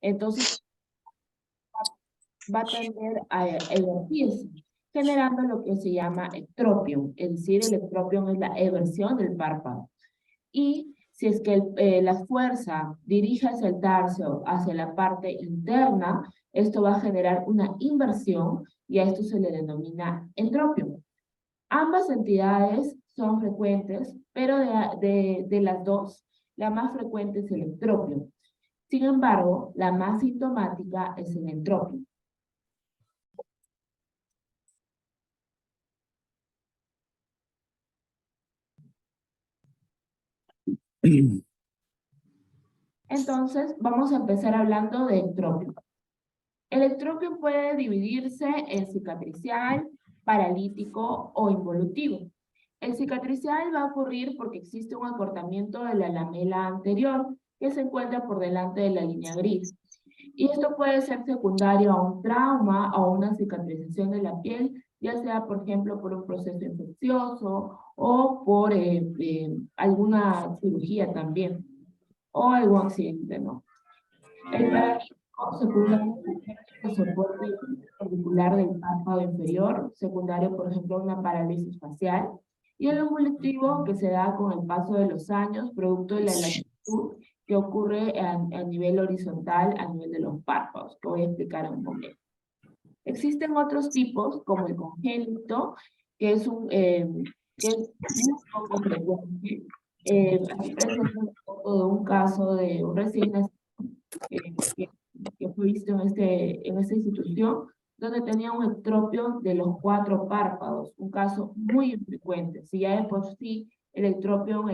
Entonces va a tender a evertirse, generando lo que se llama ectropion, es decir, el ectropion es la eversión del párpado. Y si es que la fuerza dirige hacia el tarso, hacia la parte interna, esto va a generar una inversión y a esto se le denomina entropio. Ambas entidades son frecuentes, pero de las dos, la más frecuente es el entropio. Sin embargo, la más sintomática es el entropio. Entonces, vamos a empezar hablando de entropio. El entropio puede dividirse en cicatricial, paralítico o involutivo. El cicatricial va a ocurrir porque existe un acortamiento de la lamela anterior que se encuentra por delante de la línea gris. Y esto puede ser secundario a un trauma o una cicatrización de la piel, ya sea, por ejemplo, por un proceso infeccioso o por alguna cirugía también, o algún accidente, ¿no? El paralítico secundario de soporte articular del párpado inferior, secundario, por ejemplo, a una parálisis facial, y el involutivo que se da con el paso de los años, producto de la latitud que ocurre a nivel horizontal, a nivel de los párpados, que voy a explicar en un momento. Existen otros tipos, como el congénito, que es muy poco frecuente. Aquí presento una foto de un caso de un recién nacido que fue visto en esta institución, donde tenía un ectropio de los 4 párpados, un caso muy infrecuente. Si ya de por sí el ectropio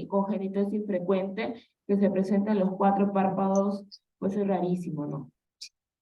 congénito es infrecuente, que se presenta en los 4 párpados, pues es rarísimo, ¿no?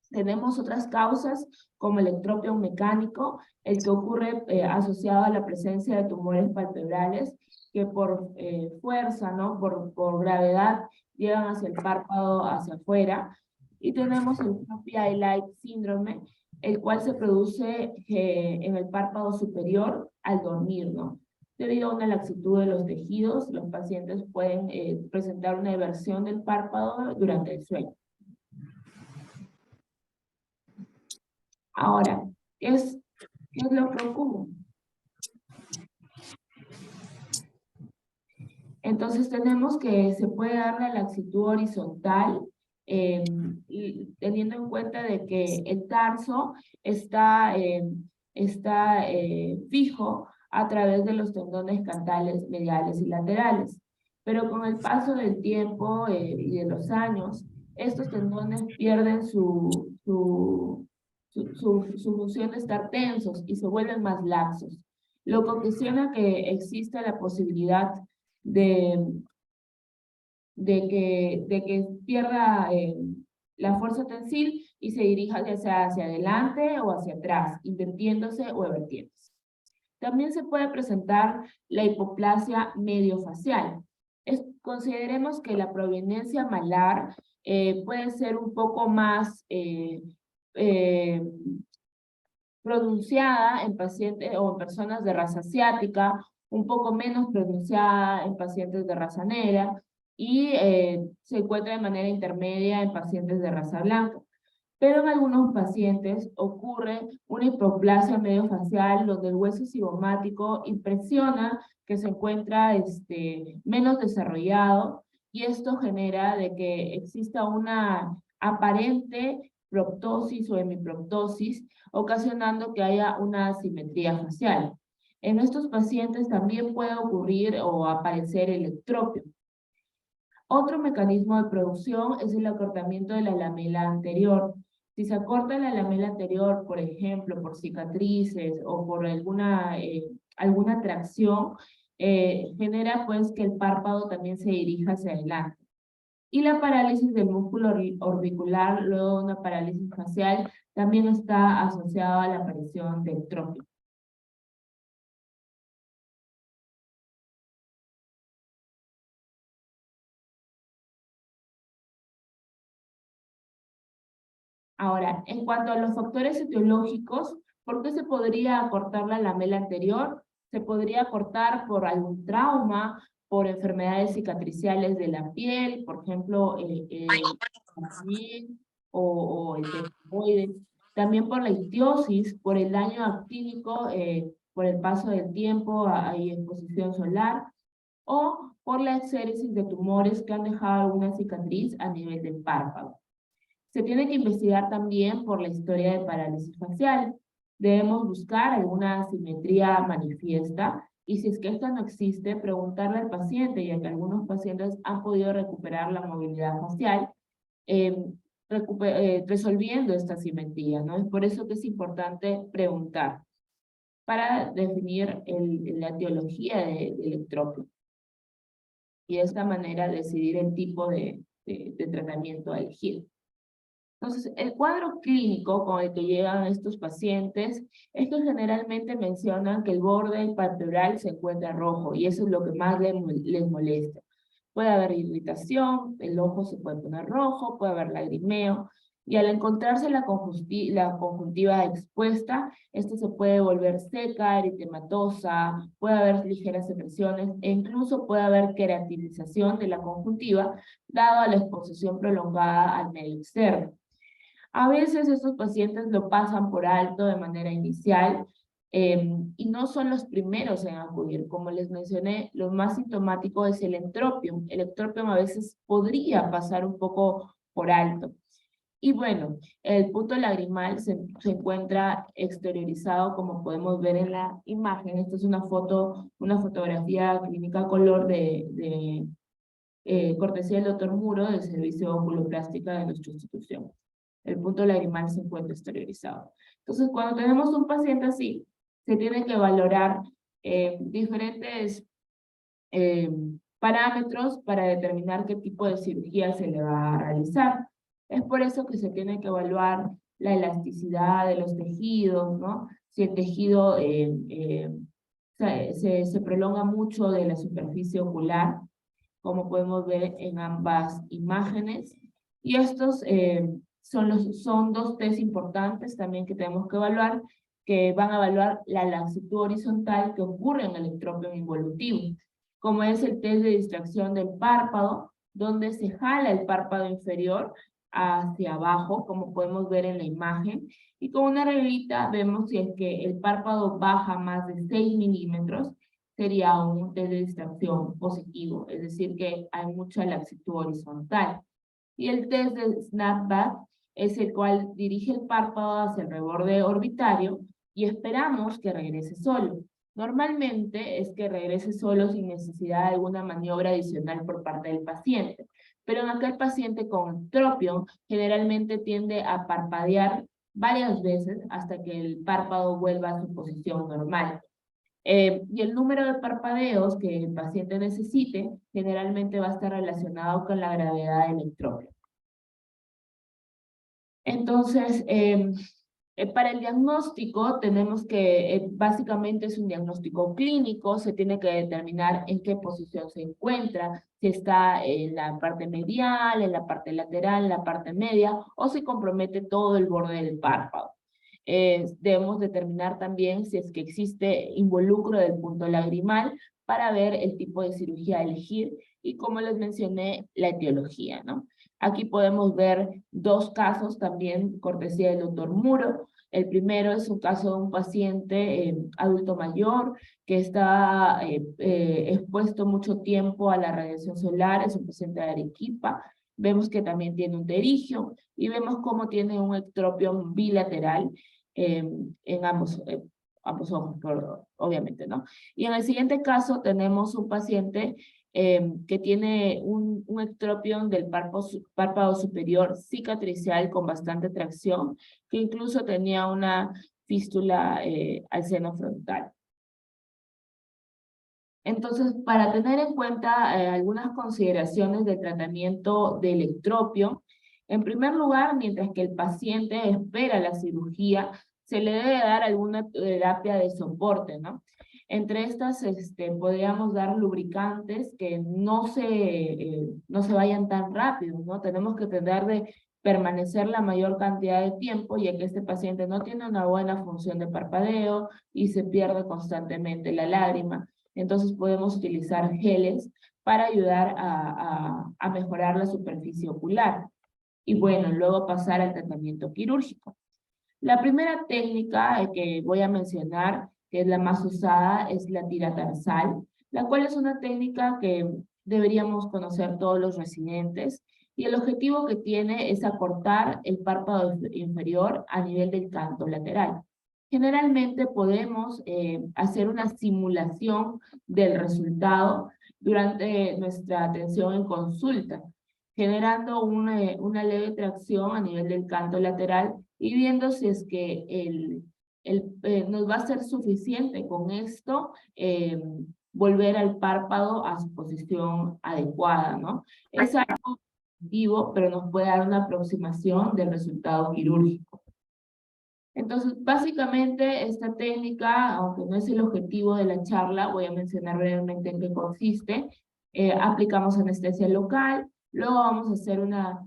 Tenemos otras causas, como el ectropio mecánico, el que ocurre asociado a la presencia de tumores palpebrales, que por fuerza, ¿no? Por gravedad, llegan hacia el párpado, hacia afuera. Y tenemos el Trophy Eyelight Síndrome, el cual se produce en el párpado superior al dormir, ¿no? Debido a una laxitud de los tejidos, los pacientes pueden presentar una eversión del párpado durante el sueño. Ahora, ¿qué es lo que ocurre? Entonces tenemos que se puede dar la laxitud horizontal, y teniendo en cuenta de que el tarso está fijo a través de los tendones cantales mediales y laterales. Pero con el paso del tiempo y de los años, estos tendones pierden su función de estar tensos y se vuelven más laxos, lo que ocasiona que exista la posibilidad de, de que pierda la fuerza tensil y se dirija ya sea hacia adelante o hacia atrás, invirtiéndose o evertiéndose. También se puede presentar la hipoplasia mediofacial. Consideremos que la proveniencia malar puede ser un poco más pronunciada en pacientes o en personas de raza asiática, un poco menos pronunciada en pacientes de raza negra y se encuentra de manera intermedia en pacientes de raza blanca. Pero en algunos pacientes ocurre una hipoplasia mediofacial donde el hueso cigomático impresiona que se encuentra menos desarrollado y esto genera de que exista una aparente proptosis o hemiproptosis, ocasionando que haya una asimetría facial. En estos pacientes también puede ocurrir o aparecer el ectropio. Otro mecanismo de producción es el acortamiento de la lamela anterior. Si se acorta la lamela anterior, por ejemplo, por cicatrices o por alguna tracción, genera pues que el párpado también se dirija hacia adelante. Y la parálisis del músculo orbicular, luego de una parálisis facial, también está asociada a la aparición del ectropio. Ahora, en cuanto a los factores etiológicos, ¿por qué se podría acortar la lamela anterior? Se podría cortar por algún trauma, por enfermedades cicatriciales de la piel, por ejemplo, la piel o el dermatoide. También por la ictiosis, por el daño actínico, por el paso del tiempo y exposición solar, o por la exéresis de tumores que han dejado alguna cicatriz a nivel del párpado. Se tiene que investigar también por la historia de parálisis facial. Debemos buscar alguna asimetría manifiesta y si es que esta no existe, preguntarle al paciente, ya que algunos pacientes han podido recuperar la movilidad facial, eh, resolviendo esta asimetría, ¿no? Es por eso que es importante preguntar para definir la etiología del ectropio y de esta manera decidir el tipo de tratamiento a elegir. Entonces, el cuadro clínico con el que llegan estos pacientes, estos generalmente mencionan que el borde palpebral se encuentra rojo y eso es lo que más les molesta. Puede haber irritación, el ojo se puede poner rojo, puede haber lagrimeo, y al encontrarse la conjuntiva expuesta, esto se puede volver seca, eritematosa, puede haber ligeras secreciones e incluso puede haber queratinización de la conjuntiva, dado a la exposición prolongada al medio externo. A veces estos pacientes lo pasan por alto de manera inicial y no son los primeros en acudir. Como les mencioné, lo más sintomático es el entropium. El entropium a veces podría pasar un poco por alto. Y bueno, el punto lagrimal se encuentra exteriorizado, como podemos ver en la imagen. Esta es una fotografía clínica a color de cortesía del doctor Muro del Servicio de Oculoplástica de nuestra institución. El punto lagrimal se encuentra exteriorizado. Entonces, cuando tenemos un paciente así, se tiene que valorar diferentes parámetros para determinar qué tipo de cirugía se le va a realizar. Es por eso que se tiene que evaluar la elasticidad de los tejidos, ¿no? Si el tejido se prolonga mucho de la superficie ocular, como podemos ver en ambas imágenes. Y estos son dos test importantes también que tenemos que evaluar, que van a evaluar la laxitud horizontal que ocurre en el ectropio involutivo, como es el test de distracción del párpado, donde se jala el párpado inferior hacia abajo, como podemos ver en la imagen, y con una reglita vemos si es que el párpado baja más de 6 milímetros, sería un test de distracción positivo, es decir que hay mucha laxitud horizontal. Y el test de snapback es el cual dirige el párpado hacia el reborde orbitario y esperamos que regrese solo. Normalmente es que regrese solo sin necesidad de alguna maniobra adicional por parte del paciente, pero en aquel paciente con ectropio generalmente tiende a parpadear varias veces hasta que el párpado vuelva a su posición normal. Y el número de parpadeos que el paciente necesite generalmente va a estar relacionado con la gravedad del ectropio. Entonces, para el diagnóstico tenemos que, básicamente es un diagnóstico clínico, se tiene que determinar en qué posición se encuentra, si está en la parte medial, en la parte lateral, en la parte media, o si compromete todo el borde del párpado. Debemos determinar también si es que existe involucro del punto lagrimal para ver el tipo de cirugía a elegir y, como les mencioné, la etiología, ¿no? Aquí podemos ver dos casos también, cortesía del doctor Muro. El primero es un caso de un paciente adulto mayor que está expuesto mucho tiempo a la radiación solar, es un paciente de Arequipa. Vemos que también tiene un pterigio y vemos cómo tiene un ectropio bilateral en ambos ojos, obviamente, ¿no? Y en el siguiente caso tenemos un paciente que tiene un ectropion del párpado superior cicatricial con bastante tracción, que incluso tenía una fístula al seno frontal. Entonces, para tener en cuenta algunas consideraciones de tratamiento del ectropio, en primer lugar, mientras que el paciente espera la cirugía, se le debe dar alguna terapia de soporte, ¿no? Entre estas, podríamos dar lubricantes que no se vayan tan rápido, ¿no? Tenemos que tratar de permanecer la mayor cantidad de tiempo, ya que este paciente no tiene una buena función de parpadeo y se pierde constantemente la lágrima. Entonces podemos utilizar geles para ayudar a mejorar la superficie ocular. Y bueno, luego pasar al tratamiento quirúrgico. La primera técnica que voy a mencionar, que es la más usada, es la tira tarsal, la cual es una técnica que deberíamos conocer todos los residentes, y el objetivo que tiene es acortar el párpado inferior a nivel del canto lateral. Generalmente podemos hacer una simulación del resultado durante nuestra atención en consulta, generando una leve tracción a nivel del canto lateral y viendo si es que nos va a ser suficiente con esto volver al párpado a su posición adecuada, ¿no? Es algo vivo, pero nos puede dar una aproximación del resultado quirúrgico. Entonces, básicamente, esta técnica, aunque no es el objetivo de la charla, voy a mencionar brevemente en qué consiste. Aplicamos anestesia local, luego vamos a hacer una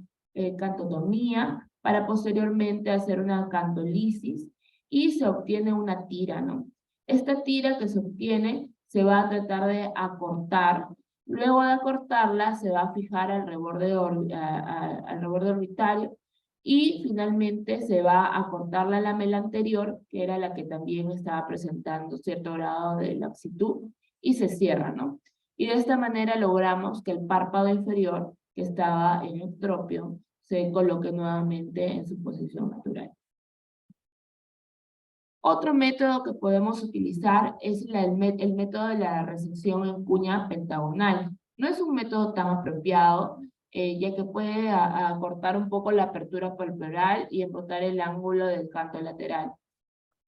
cantotomía, para posteriormente hacer una cantolisis, y se obtiene una tira, ¿no? Esta tira que se obtiene se va a tratar de acortar. Luego de acortarla, se va a fijar al reborde orbitario, y finalmente se va a cortar la lamela anterior, que era la que también estaba presentando cierto grado de laxitud, y se cierra, ¿no? Y de esta manera logramos que el párpado inferior, que estaba en ectropio, se coloque nuevamente en su posición natural. Otro método que podemos utilizar es el método de la resección en cuña pentagonal. No es un método tan apropiado, ya que puede acortar un poco la apertura palpebral y embotar el ángulo del canto lateral.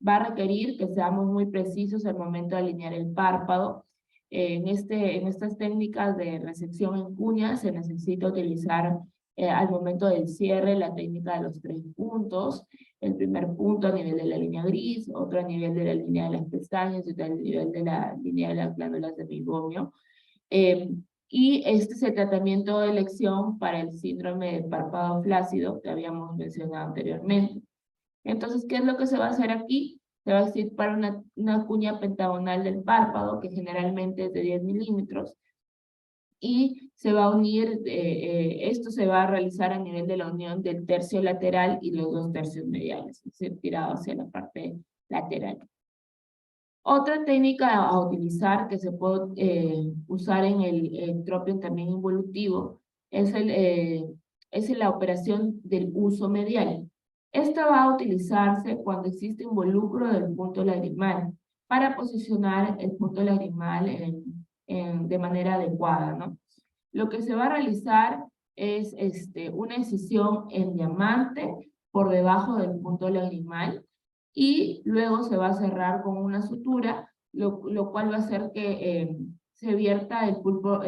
Va a requerir que seamos muy precisos al momento de alinear el párpado. En estas técnicas de resección en cuña se necesita utilizar al momento del cierre la técnica de los 3 puntos. El primer punto a nivel de la línea gris, otro a nivel de la línea de las pestañas y otro a nivel de la línea de las glándulas de meiomio. Y este es el tratamiento de elección para el síndrome de párpado flácido que habíamos mencionado anteriormente. Entonces, ¿qué es lo que se va a hacer aquí? Se va a hacer para una cuña pentagonal del párpado, que generalmente es de 10 milímetros, y se va a unir, esto se va a realizar a nivel de la unión del tercio lateral y los 2 tercios mediales, es decir, tirado hacia la parte lateral. Otra técnica a utilizar que se puede usar en el ectropio también involutivo es la operación del uso medial. Esta va a utilizarse cuando existe involucro del punto lagrimal para posicionar el punto lagrimal de manera adecuada, ¿no? Lo que se va a realizar es una incisión en diamante por debajo del punto lagrimal, y luego se va a cerrar con una sutura, lo cual va a hacer que se vierta el punto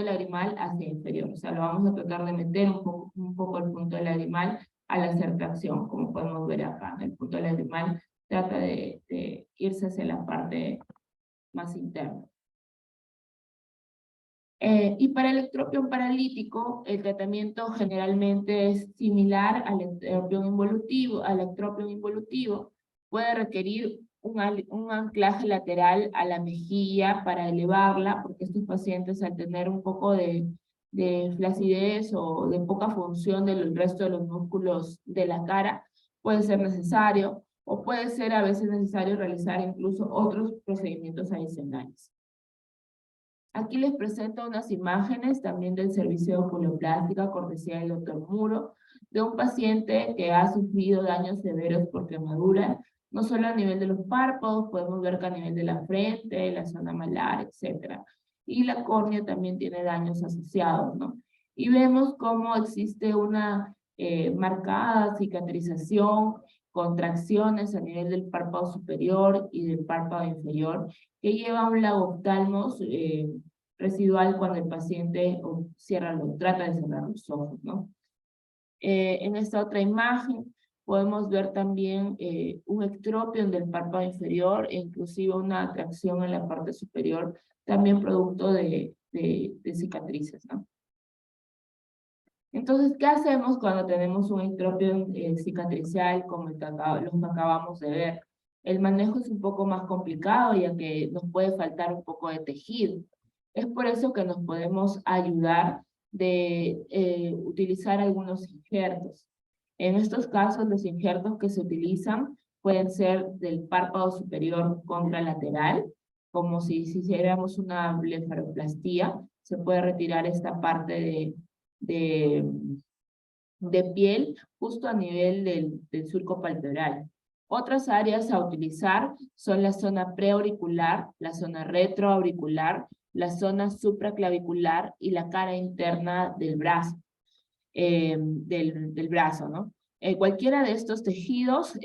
lagrimal hacia inferior. O sea, lo vamos a tratar de meter un poco el punto lagrimal al hacer tracción, como podemos ver acá. El punto lagrimal trata de irse hacia la parte más interna. Y para el ectropión paralítico, el tratamiento generalmente es similar al ectropión involutivo. Puede requerir un anclaje lateral a la mejilla para elevarla, porque estos pacientes, al tener un poco de flacidez o de poca función del resto de los músculos de la cara, puede ser necesario, o puede ser a veces necesario realizar incluso otros procedimientos adicionales. Aquí les presento unas imágenes también del servicio de oculoplástica, cortesía del doctor Muro, de un paciente que ha sufrido daños severos por quemadura, no solo a nivel de los párpados, podemos ver que a nivel de la frente, la zona malar, etc. Y la córnea también tiene daños asociados, ¿no? Y vemos cómo existe una marcada cicatrización, contracciones a nivel del párpado superior y del párpado inferior, que lleva a un lagoptalmos residual cuando el paciente trata de cerrar los ojos, ¿no? En esta otra imagen podemos ver también un ectropión del párpado inferior e inclusive una atracción en la parte superior, también producto de cicatrices, ¿no? Entonces, ¿qué hacemos cuando tenemos un ectropio cicatricial como los que acabamos de ver? El manejo es un poco más complicado ya que nos puede faltar un poco de tejido. Es por eso que nos podemos ayudar de utilizar algunos injertos. En estos casos, los injertos que se utilizan pueden ser del párpado superior contralateral, como si hiciéramos una blefaroplastía, se puede retirar esta parte de, de piel justo a nivel del surco palpebral. Otras áreas a utilizar son la zona preauricular, la zona retroauricular, la zona supraclavicular y la cara interna del brazo, del brazo, ¿no? Cualquiera de estos tejidos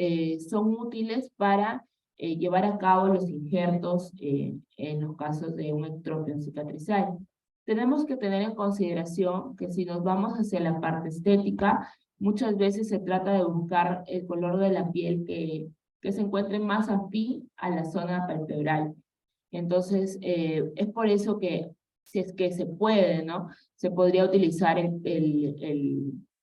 son útiles para llevar a cabo los injertos en los casos de un ectropio cicatrizal. Tenemos que tener en consideración que si nos vamos hacia la parte estética, muchas veces se trata de buscar el color de la piel que se encuentre más afín a la zona palpebral. Entonces, es por eso que, si es que se puede, ¿no? Se podría utilizar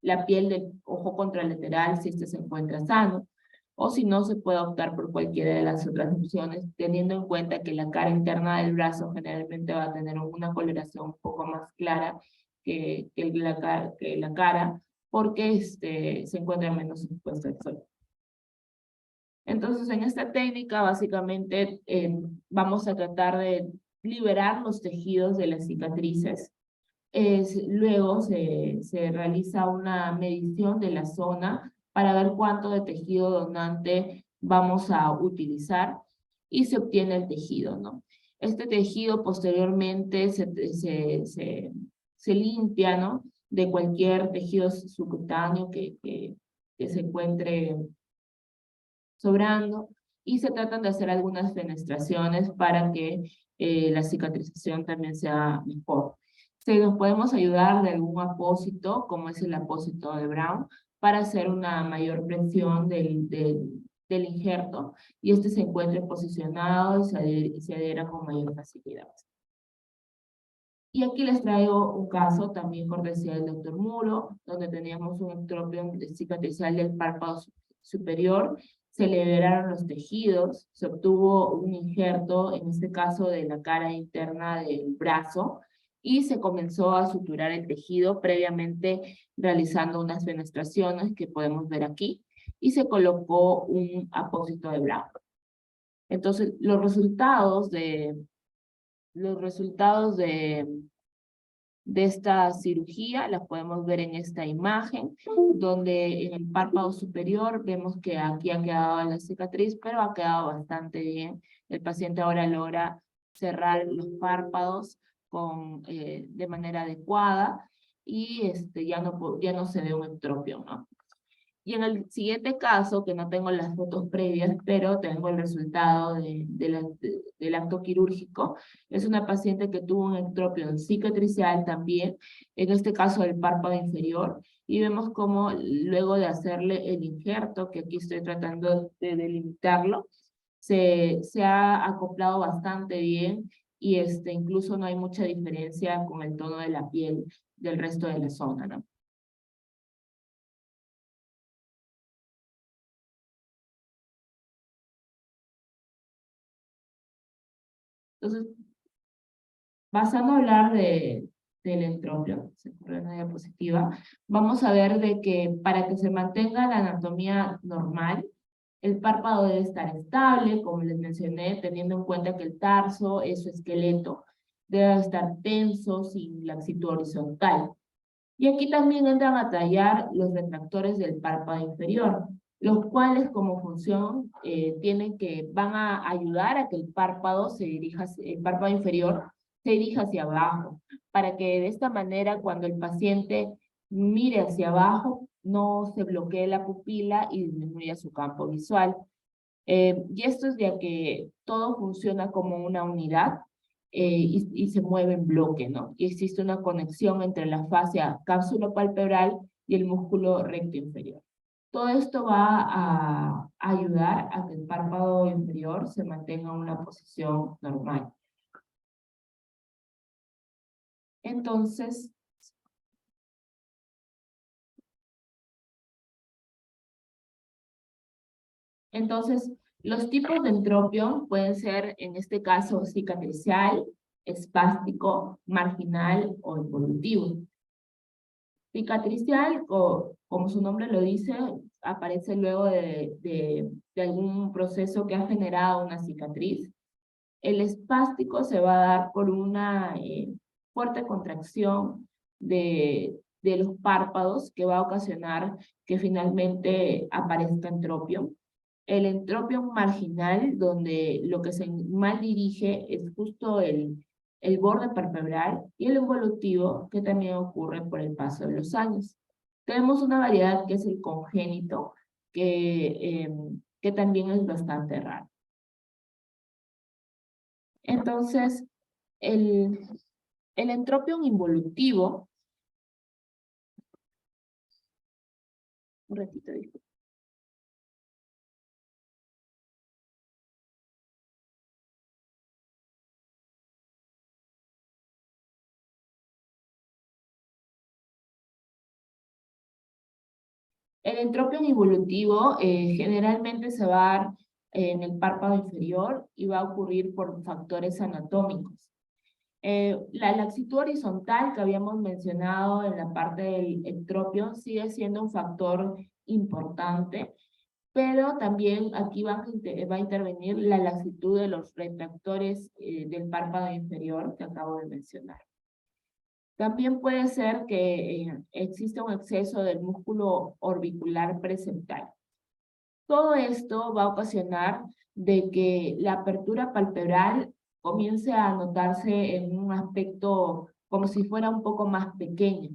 la piel del ojo contralateral si este se encuentra sano, o si no, se puede optar por cualquiera de las otras opciones, teniendo en cuenta que la cara interna del brazo generalmente va a tener una coloración un poco más clara que la cara, porque se encuentra menos expuesta al sol. Entonces, en esta técnica, básicamente, vamos a tratar de liberar los tejidos de las cicatrices. Luego se realiza una medición de la zona para ver cuánto de tejido donante vamos a utilizar y se obtiene el tejido, ¿no? Este tejido posteriormente se limpia, ¿no? De cualquier tejido subcutáneo que se encuentre sobrando, y se tratan de hacer algunas fenestraciones para que la cicatrización también sea mejor. Si nos podemos ayudar de algún apósito, como es el apósito de Brown, para hacer una mayor presión del injerto, y este se encuentre posicionado y se adhiera con mayor facilidad. Y aquí les traigo un caso también cortesía del doctor Muro, donde teníamos un ectropio cicatrizal del párpado superior, se liberaron los tejidos, se obtuvo un injerto, en este caso de la cara interna del brazo, y se comenzó a suturar el tejido, previamente realizando unas fenestraciones que podemos ver aquí, y se colocó un apósito de Brown. Entonces, los resultados de esta cirugía las podemos ver en esta imagen, donde en el párpado superior vemos que aquí ha quedado la cicatriz, pero ha quedado bastante bien. El paciente ahora logra cerrar los párpados de manera adecuada y ya no se ve un ectropio, ¿no? Y en el siguiente caso, que no tengo las fotos previas, pero tengo el resultado del acto quirúrgico, es una paciente que tuvo un ectropio cicatricial también, en este caso del párpado inferior, y vemos cómo luego de hacerle el injerto, que aquí estoy tratando de delimitarlo, se ha acoplado bastante bien, y incluso no hay mucha diferencia con el tono de la piel del resto de la zona, ¿no? Entonces, pasando a hablar del entropio, se corre una diapositiva, vamos a ver de que para que se mantenga la anatomía normal, el párpado debe estar estable, como les mencioné, teniendo en cuenta que el tarso es su esqueleto, debe estar tenso, sin laxitud horizontal. Y aquí también entran a tallar los retractores del párpado inferior, los cuales como función van a ayudar a que el párpado inferior se dirija hacia abajo, para que de esta manera cuando el paciente mire hacia abajo, no se bloquee la pupila y disminuya su campo visual. Y esto es ya que todo funciona como una unidad, y se mueve en bloque, ¿no? Y existe una conexión entre la fascia cápsulo-palpebral y el músculo recto inferior. Todo esto va a ayudar a que el párpado inferior se mantenga en una posición normal. Entonces, Los tipos de entropión pueden ser, en este caso, cicatricial, espástico, marginal o involutivo. Cicatricial, como su nombre lo dice, aparece luego de algún proceso que ha generado una cicatriz. El espástico se va a dar por una fuerte contracción de los párpados que va a ocasionar que finalmente aparezca entropión. El entropión marginal, donde lo que se mal dirige es justo el borde palpebral, y el involutivo, que también ocurre por el paso de los años. Tenemos una variedad que es el congénito, que también es bastante raro. Entonces, el, el entropión involutivo, un ratito, disculpe. El entropión involutivo generalmente se va a dar en el párpado inferior y va a ocurrir por factores anatómicos. La laxitud horizontal que habíamos mencionado en la parte del entropión sigue siendo un factor importante, pero también aquí va a intervenir la laxitud de los retractores del párpado inferior que acabo de mencionar. También puede ser que exista un exceso del músculo orbicular presentral. Todo esto va a ocasionar de que la apertura palpebral comience a notarse en un aspecto como si fuera un poco más pequeño.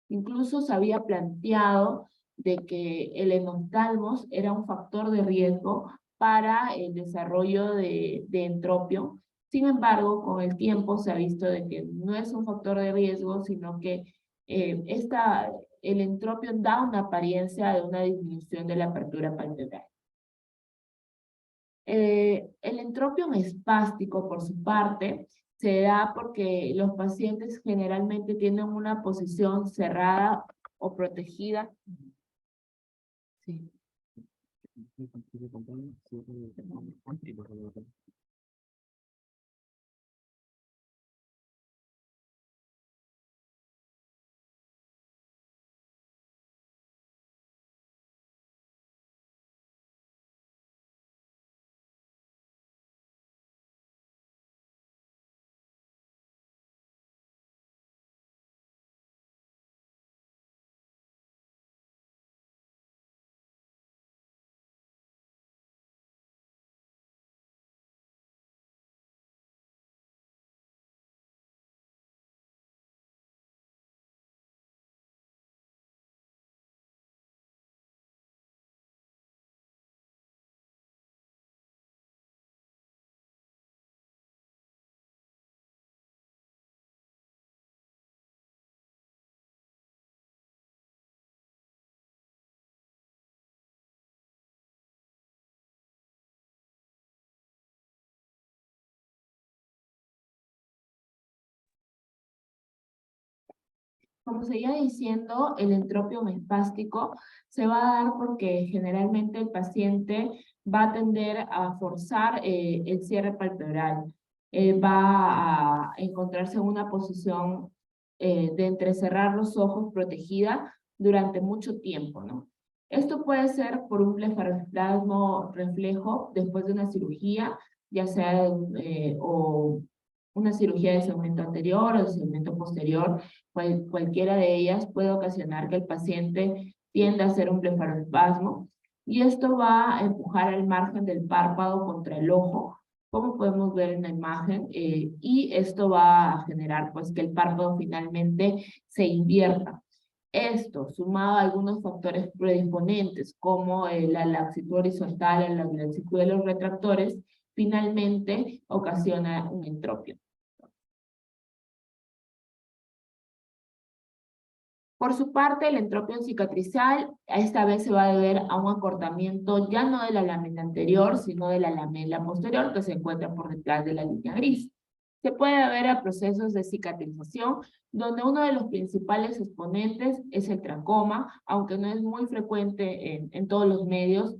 Incluso se había planteado de que el enoftalmos era un factor de riesgo para el desarrollo de entropio. Sin embargo, con el tiempo se ha visto de que no es un factor de riesgo, sino que el entropio da una apariencia de una disminución de la apertura palpebral. El entropio espástico, por su parte, se da porque los pacientes generalmente tienen una posición cerrada o protegida. Sí. Como seguía diciendo, el entropio espástico se va a dar porque generalmente el paciente va a tender a forzar el cierre palpebral. Va a encontrarse en una posición de entrecerrar los ojos protegida durante mucho tiempo, ¿no? Esto puede ser por un blefaroplasmo reflejo después de una cirugía, ya sea o una cirugía de segmento anterior o de segmento posterior. Cualquiera de ellas puede ocasionar que el paciente tienda a hacer un blefaroespasmo, y esto va a empujar al margen del párpado contra el ojo, como podemos ver en la imagen, y esto va a generar pues que el párpado finalmente se invierta. Esto, sumado a algunos factores predisponentes, como la laxitud horizontal, la laxitud de los retractores, finalmente ocasiona un entropio. Por su parte, el entropio cicatricial esta vez se va a deber a un acortamiento ya no de la lámina anterior, sino de la lamela posterior, que se encuentra por detrás de la línea gris. Se puede deber a procesos de cicatrización, donde uno de los principales exponentes es el tracoma, aunque no es muy frecuente en todos los medios,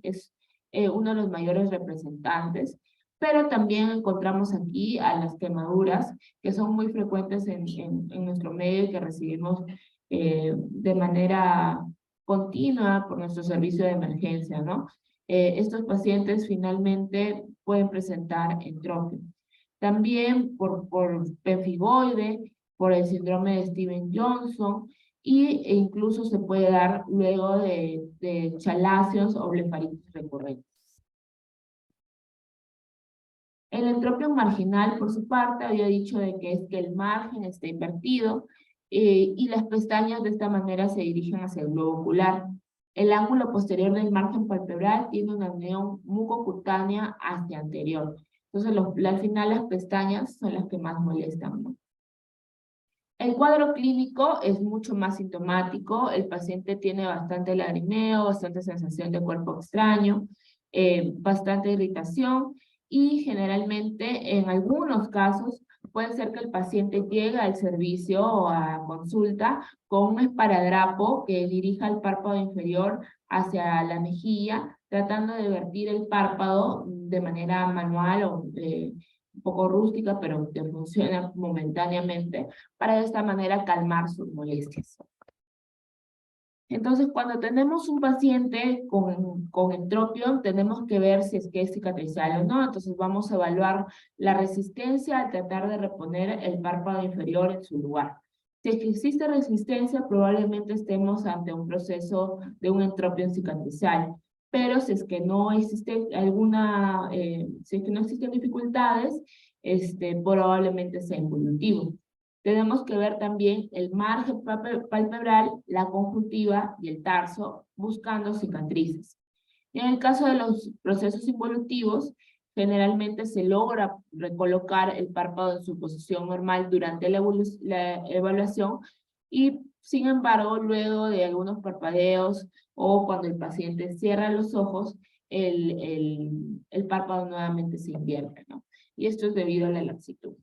uno de los mayores representantes, pero también encontramos aquí a las quemaduras, que son muy frecuentes en nuestro medio y que recibimos de manera continua por nuestro servicio de emergencia, ¿no? Estos pacientes finalmente pueden presentar entropio. También por pemfigoide, por el síndrome de Steven-Johnson, e incluso se puede dar luego de chalacios o blefaritis recurrentes. El entropio marginal, por su parte, había dicho de que es que el margen está invertido y las pestañas de esta manera se dirigen hacia el globo ocular. El ángulo posterior del margen palpebral tiene una unión mucocutánea hacia anterior. Entonces, al final las pestañas son las que más molestan, ¿no? El cuadro clínico es mucho más sintomático, el paciente tiene bastante lagrimeo, bastante sensación de cuerpo extraño, bastante irritación y generalmente en algunos casos puede ser que el paciente llegue al servicio o a consulta con un esparadrapo que dirija el párpado inferior hacia la mejilla, tratando de vertir el párpado de manera manual o un poco rústica, pero que funciona momentáneamente, para de esta manera calmar sus molestias. Entonces, cuando tenemos un paciente con entropio, tenemos que ver si es que es cicatrizable o no. Entonces, vamos a evaluar la resistencia al tratar de reponer el párpado inferior en su lugar. Si es que existe resistencia, probablemente estemos ante un proceso de un entropio cicatrizal. Pero si es que no existe si es que no existen dificultades, probablemente sea involutivo. Tenemos que ver también el margen palpebral, la conjuntiva y el tarso, buscando cicatrices. En el caso de los procesos involutivos, generalmente se logra recolocar el párpado en su posición normal durante la evaluación y, sin embargo, luego de algunos parpadeos o cuando el paciente cierra los ojos, el párpado nuevamente se invierte, ¿no? Y esto es debido a la laxitud.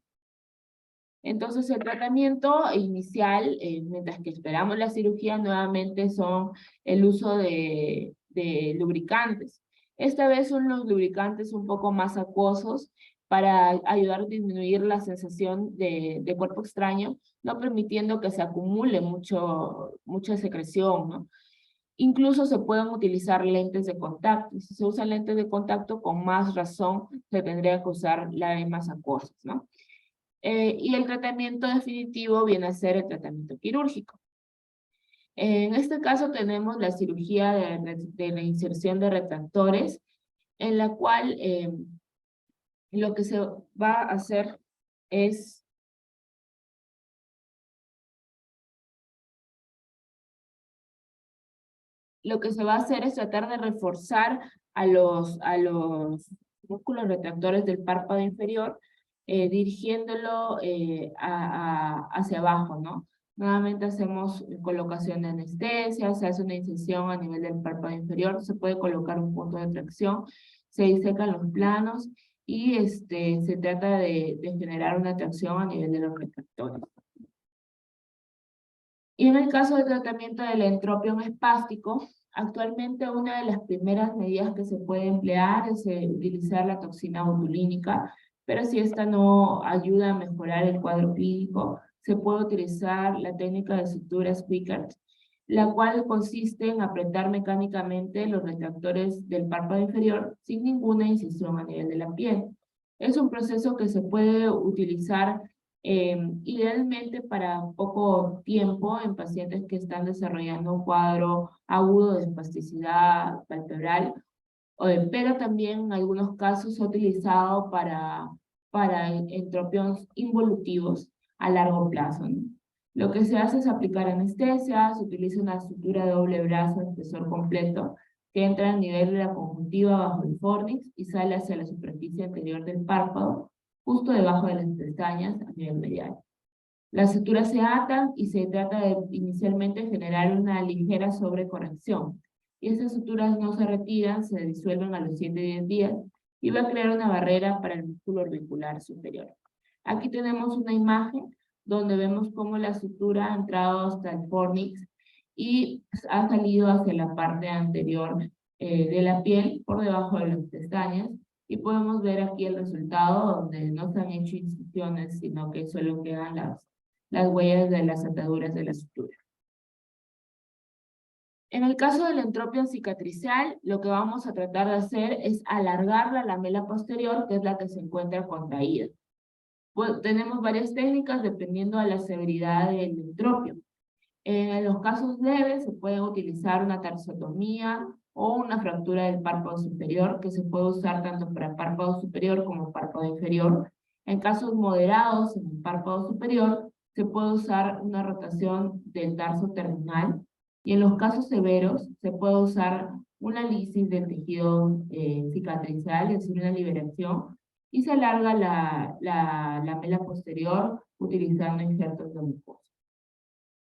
Entonces, el tratamiento inicial, mientras que esperamos la cirugía, nuevamente son el uso de lubricantes. Esta vez son los lubricantes un poco más acuosos para ayudar a disminuir la sensación de cuerpo extraño, no permitiendo que se acumule mucha secreción, ¿no? Incluso se pueden utilizar lentes de contacto. Si se usan lentes de contacto, con más razón se tendría que usar lágrimas acuosas, ¿no? Y el tratamiento definitivo viene a ser el tratamiento quirúrgico. En este caso tenemos la cirugía de reinserción de retractores, en la cual lo que se va a hacer es tratar de reforzar a los músculos retractores del párpado inferior, dirigiéndolo hacia abajo, ¿no? Nuevamente hacemos colocación de anestesia, se hace una incisión a nivel del párpado inferior, se puede colocar un punto de tracción, se disecan los planos y se trata de generar una tracción a nivel de los retractores. Y en el caso del tratamiento del entropión espástico, actualmente una de las primeras medidas que se puede emplear es utilizar la toxina botulínica, pero si esta no ayuda a mejorar el cuadro clínico, se puede utilizar la técnica de suturas Wickert, la cual consiste en apretar mecánicamente los retractores del párpado inferior sin ninguna incisión a nivel de la piel. Es un proceso que se puede utilizar idealmente para poco tiempo en pacientes que están desarrollando un cuadro agudo de espasticidad palpebral, pero también en algunos casos se ha utilizado para entropios involutivos a largo plazo, ¿no? Lo que se hace es aplicar anestesia, se utiliza una sutura de doble brazo de espesor completo que entra a nivel de la conjuntiva bajo el fornix y sale hacia la superficie anterior del párpado, justo debajo de las pestañas a nivel medial. Las suturas se atan y se trata de inicialmente generar una ligera sobrecorrección. Y esas suturas no se retiran, se disuelven a los 7 o 10 días y va a crear una barrera para el músculo orbicular superior. Aquí tenemos una imagen donde vemos cómo la sutura ha entrado hasta el fornix y ha salido hacia la parte anterior de la piel por debajo de las pestañas. Y podemos ver aquí el resultado donde no se han hecho incisiones, sino que solo quedan las huellas de las ataduras de la sutura. En el caso de la entropia cicatricial, lo que vamos a tratar de hacer es alargar la lamela posterior, que es la que se encuentra contraída. Pues, tenemos varias técnicas dependiendo de la severidad del entropio. En los casos leves se puede utilizar una tarsotomía o una fractura del párpado superior, que se puede usar tanto para párpado superior como párpado inferior. En casos moderados en el párpado superior, se puede usar una rotación del tarso terminal. Y en los casos severos, se puede usar una lisis del tejido cicatricial, es decir, una liberación, y se alarga la lamela posterior utilizando injertos de mucosa.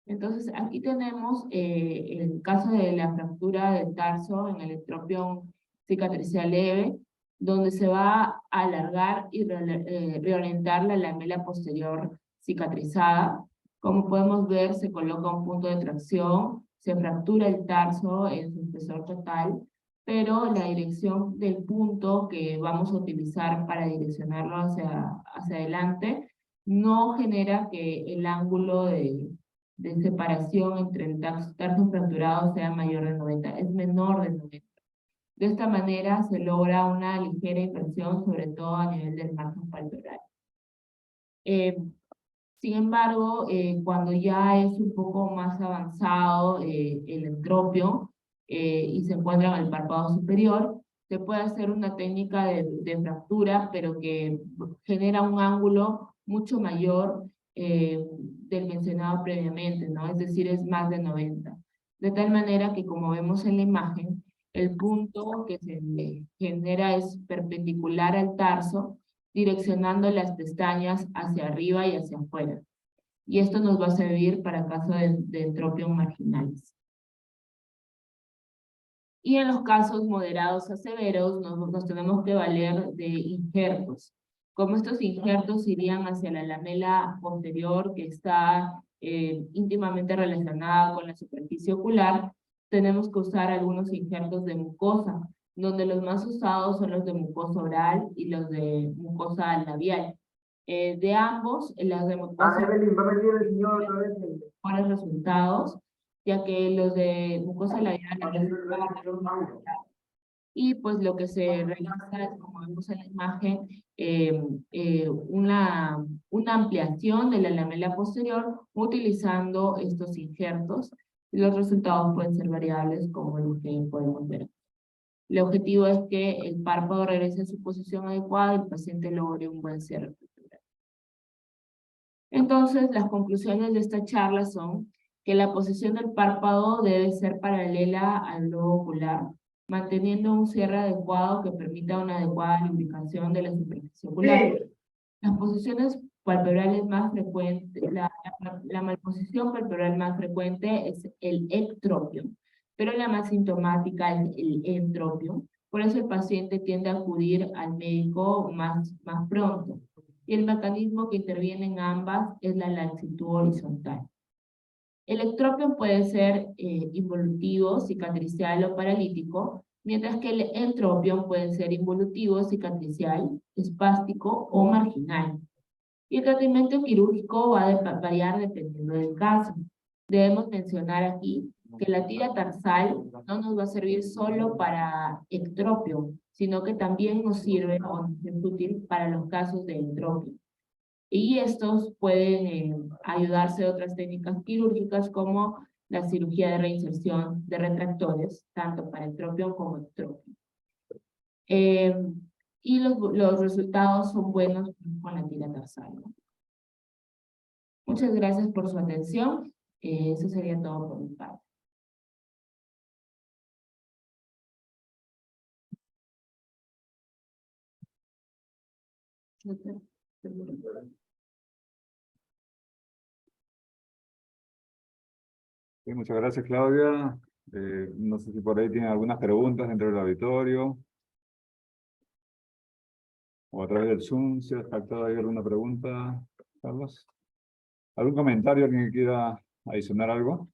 Entonces, aquí tenemos el caso de la fractura del tarso en el entropión cicatricial leve, donde se va a alargar y reorientar la lamela posterior cicatrizada. Como podemos ver, se coloca un punto de tracción, se fractura el tarso en su espesor total, pero la dirección del punto que vamos a utilizar para direccionarlo hacia adelante no genera que el ángulo de separación entre el tarso fracturado sea mayor de 90, es menor de 90. De esta manera se logra una ligera inversión, sobre todo a nivel del margen palpebral. Sin embargo, cuando ya es un poco más avanzado el entropio y se encuentra en el párpado superior, se puede hacer una técnica de fractura, pero que genera un ángulo mucho mayor del mencionado previamente, ¿no? Es decir, es más de 90. De tal manera que, como vemos en la imagen, el punto que se genera es perpendicular al tarso, direccionando las pestañas hacia arriba y hacia afuera. Y esto nos va a servir para casos de entropios marginales. Y en los casos moderados a severos nos tenemos que valer de injertos. Como estos injertos irían hacia la lamela posterior, que está íntimamente relacionada con la superficie ocular, tenemos que usar algunos injertos de mucosa, donde los más usados son los de mucosa oral y los de mucosa labial. De ambos, las de mucosa mejores resultados, ya que los de mucosa labial y pues lo que se realiza es, como vemos en la imagen, una ampliación de la lamela posterior utilizando estos injertos. Los resultados pueden ser variables, como los que podemos ver. El objetivo es que el párpado regrese a su posición adecuada y el paciente logre un buen cierre estructural. Entonces, las conclusiones de esta charla son que la posición del párpado debe ser paralela al globo ocular, manteniendo un cierre adecuado que permita una adecuada lubricación de la superficie ocular. Las posiciones palpebrales más frecuentes, la malposición palpebral más frecuente es el ectropio, pero la más sintomática es el entropio. Por eso el paciente tiende a acudir al médico más pronto. Y el mecanismo que interviene en ambas es la laxitud horizontal. El ectropio puede ser involutivo, cicatricial o paralítico, mientras que el entropio puede ser involutivo, cicatricial, espástico o marginal. Y el tratamiento quirúrgico va a variar dependiendo del caso. Debemos mencionar aquí que la tira tarsal no nos va a servir solo para ectropio, sino que también nos sirve o nos es útil para los casos de entropio. Y estos pueden ayudarse de otras técnicas quirúrgicas como la cirugía de reinserción de retractores, tanto para entropio como ectropio. Y los resultados son buenos con la tira tarsal, ¿no? Muchas gracias por su atención. Eso sería todo por mi parte. Sí, muchas gracias, Claudia. No sé si por ahí tienen algunas preguntas dentro del auditorio o a través del Zoom, si has captado ahí alguna pregunta, Carlos. ¿Algún comentario, alguien que quiera adicionar algo?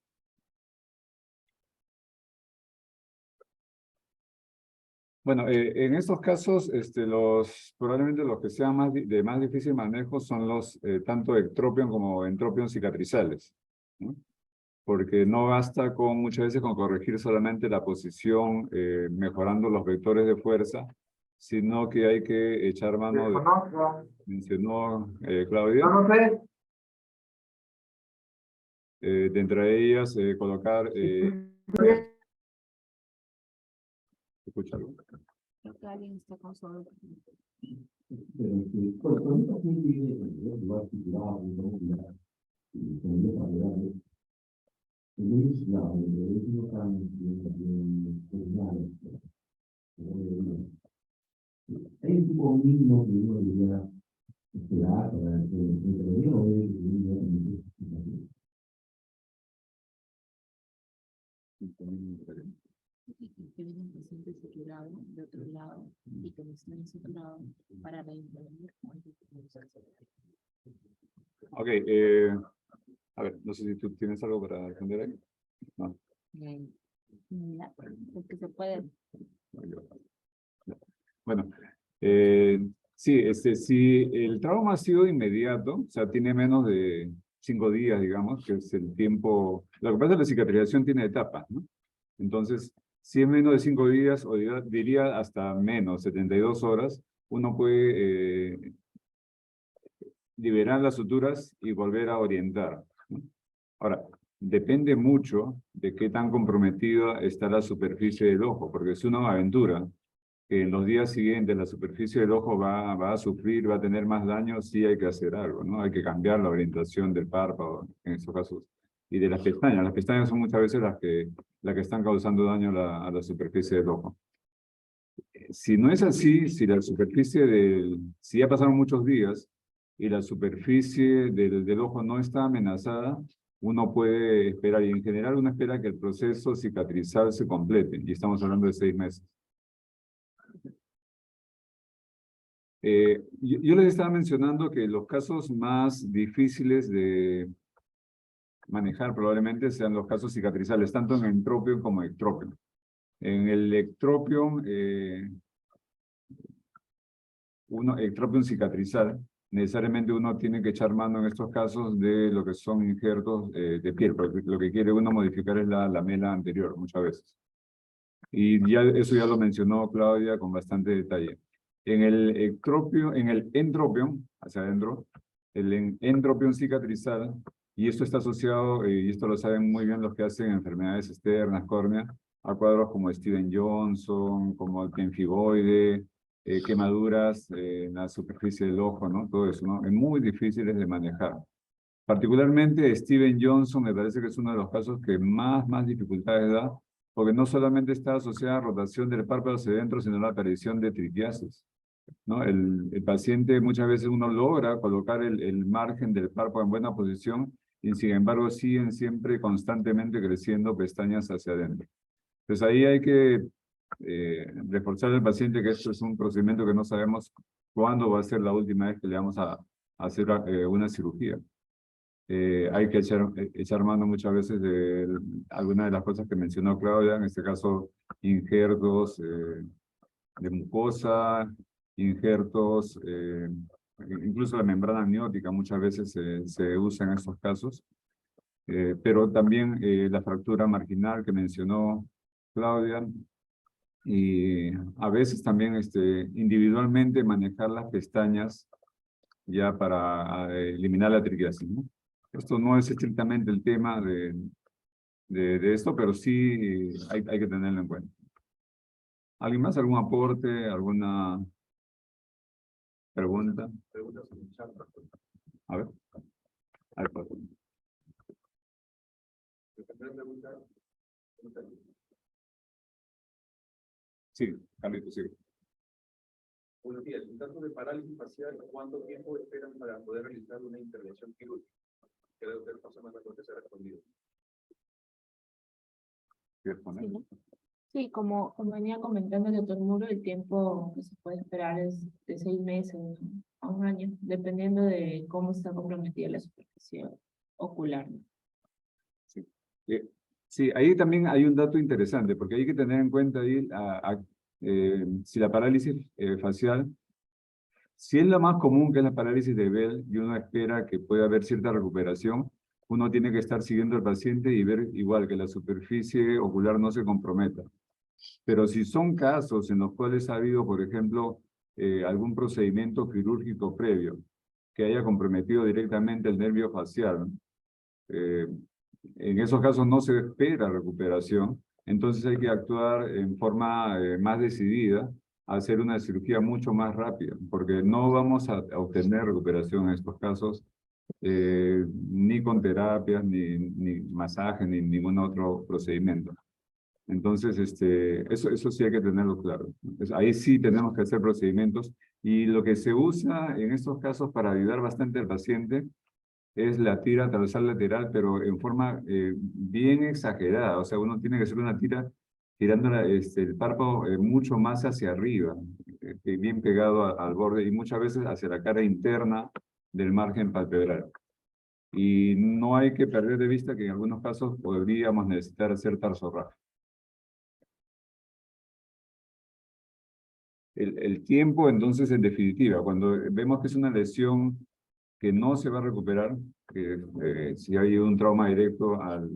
Bueno, en estos casos, probablemente los que sean de más difícil manejo son los tanto ectropion como entropion cicatrizales, ¿no? Porque no basta con muchas veces con corregir solamente la posición, mejorando los vectores de fuerza, sino que hay que echar mano de, mencionó Claudia, No sé. de entre ellas colocar, ¿escucha algo? Creo que alguien está con su audio. Hay un tipo mínimo que uno debería esperar para que el gobierno Que viene un paciente saturado de otro lado y que no está saturado para reintervenir. Ok, a ver, no sé si tú tienes algo para responder ahí. No. Mira, porque se puede. Bueno, sí, si el trauma ha sido inmediato, o sea, tiene menos de 5 días, digamos, que es el tiempo. Lo que pasa es que la cicatrización tiene etapas, ¿no? Entonces, si es menos de 5 días, o diría hasta menos, 72 horas, uno puede liberar las suturas y volver a orientar, ¿no? Ahora, depende mucho de qué tan comprometida está la superficie del ojo, porque si uno aventura que en los días siguientes la superficie del ojo va a sufrir, va a tener más daño, sí hay que hacer algo, ¿no? Hay que cambiar la orientación del párpado en estos casos. Y de las pestañas. Las pestañas son muchas veces las que están causando daño a la superficie del ojo. Si no es así, si la superficie si ya pasaron muchos días y la superficie del ojo no está amenazada, uno puede esperar, y en general uno espera que el proceso cicatrizal se complete, y estamos hablando de 6 meses. Yo les estaba mencionando que los casos más difíciles de manejar probablemente sean los casos cicatrizales, tanto en entropion como ectropion. En el ectropion, ectropion cicatrizal, necesariamente uno tiene que echar mano en estos casos de lo que son injertos de piel, porque lo que quiere uno modificar es la lamela anterior muchas veces. Y ya eso ya lo mencionó Claudia con bastante detalle. En el entropion, hacia adentro, el entropion cicatrizal, y esto está asociado, y esto lo saben muy bien los que hacen enfermedades externas, córnea, a cuadros como Steven Johnson, como el pemfigoide, quemaduras en la superficie del ojo, ¿no? Todo eso, ¿no? Es muy difíciles de manejar. Particularmente Steven Johnson me parece que es uno de los casos que más dificultades da, porque no solamente está asociada a rotación del párpado hacia adentro, sino a la aparición de tritiasis, ¿no? El paciente muchas veces uno logra colocar el margen del párpado en buena posición y sin embargo siguen siempre constantemente creciendo pestañas hacia adentro. Entonces ahí hay que reforzar al paciente que esto es un procedimiento que no sabemos cuándo va a ser la última vez que le vamos a hacer una cirugía. Hay que echar mano muchas veces de algunas de las cosas que mencionó Claudia, en este caso injertos de mucosa, injertos, incluso la membrana amniótica muchas veces se usa en estos casos, pero también la fractura marginal que mencionó Claudia, y a veces también individualmente manejar las pestañas ya para eliminar la triquiasis, ¿no? Esto no es estrictamente el tema de esto, pero sí hay que tenerlo en cuenta. ¿Alguien más? ¿Algún aporte? ¿Alguna pregunta? A ver. A ver, por favor. Sí, Carlito, sí. Buenos días. En caso de parálisis facial, ¿cuánto tiempo esperan para poder realizar una intervención quirúrgica? Creo que el paso más rápido se ha respondido. ¿Quieres poner? Sí, ¿no? Sí, como venía comentando el doctor Muro, el tiempo que se puede esperar es de 6 meses a 1 año, dependiendo de cómo está comprometida la superficie ocular, ¿no? Sí, ahí también hay un dato interesante, porque hay que tener en cuenta ahí si la parálisis facial, si es la más común, que es la parálisis de Bell, y uno espera que pueda haber cierta recuperación, uno tiene que estar siguiendo al paciente y ver igual que la superficie ocular no se comprometa. Pero si son casos en los cuales ha habido, por ejemplo, algún procedimiento quirúrgico previo que haya comprometido directamente el nervio facial, en esos casos no se espera recuperación, entonces hay que actuar en forma más decidida, hacer una cirugía mucho más rápida, porque no vamos a obtener recuperación en estos casos, ni con terapias, ni masaje, ni ningún otro procedimiento. Entonces, eso sí hay que tenerlo claro. Entonces, ahí sí tenemos que hacer procedimientos, y lo que se usa en estos casos para ayudar bastante al paciente es la tira dorsal lateral, pero en forma bien exagerada. O sea, uno tiene que hacer una tira tirando el párpado mucho más hacia arriba, bien pegado al borde, y muchas veces hacia la cara interna del margen palpebral. Y no hay que perder de vista que en algunos casos podríamos necesitar hacer tarsorrafia. El tiempo, entonces, en definitiva, cuando vemos que es una lesión que no se va a recuperar, que si hay un trauma directo al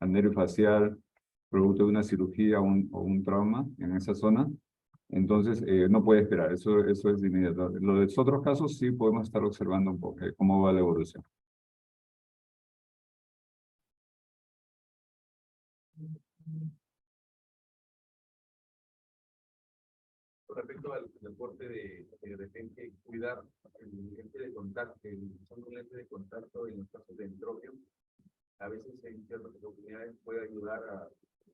nervio facial, producto de una cirugía o un trauma en esa zona, entonces no puede esperar, eso es de inmediato. Los otros casos sí podemos estar observando un poco cómo va la evolución. Con respecto al deporte de repente cuidar el lente de contacto, son un lente de contacto en los casos de entropio, a veces en ciertas oportunidades puede ayudar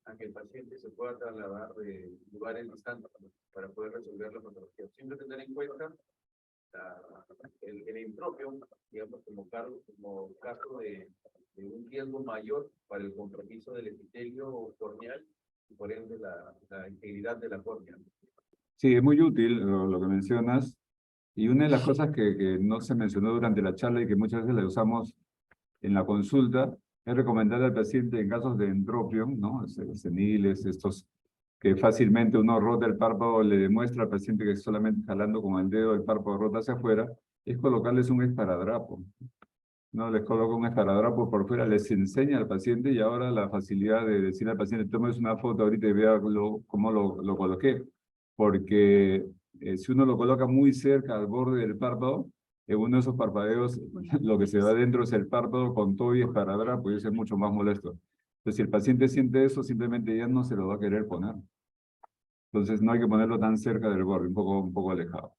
a que el paciente se pueda trasladar de lugares distantes para poder resolver la patología. Siempre tener en cuenta el entropio, digamos, como caso de un riesgo mayor para el compromiso del epitelio corneal y por ende la integridad de la córnea. Sí, es muy útil lo que mencionas, y una de las cosas que no se mencionó durante la charla y que muchas veces la usamos en la consulta es recomendar al paciente en casos de entropio, ¿no? Seniles, estos que fácilmente uno rota el párpado, le demuestra al paciente que solamente jalando con el dedo el párpado rota hacia afuera, es colocarles un esparadrapo. No, les coloco un esparadrapo por fuera, les enseña al paciente, y ahora la facilidad de decir al paciente, tomes una foto ahorita y vea cómo lo coloqué. Porque si uno lo coloca muy cerca al borde del párpado, en uno de esos parpadeos, lo que se va dentro es el párpado con todo y esparadrapo, y eso es mucho más molesto. Entonces, si el paciente siente eso, simplemente ya no se lo va a querer poner. Entonces, no hay que ponerlo tan cerca del borde, un poco alejado.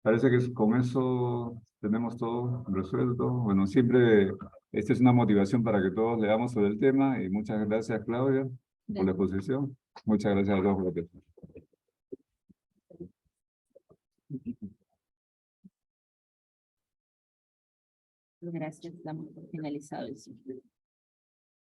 Parece que con eso tenemos todo resuelto. Bueno, siempre esta es una motivación para que todos leamos sobre el tema, y muchas gracias, Claudia, por la exposición. Muchas gracias a todos por la atención. Gracias, damos por finalizado el ciclo.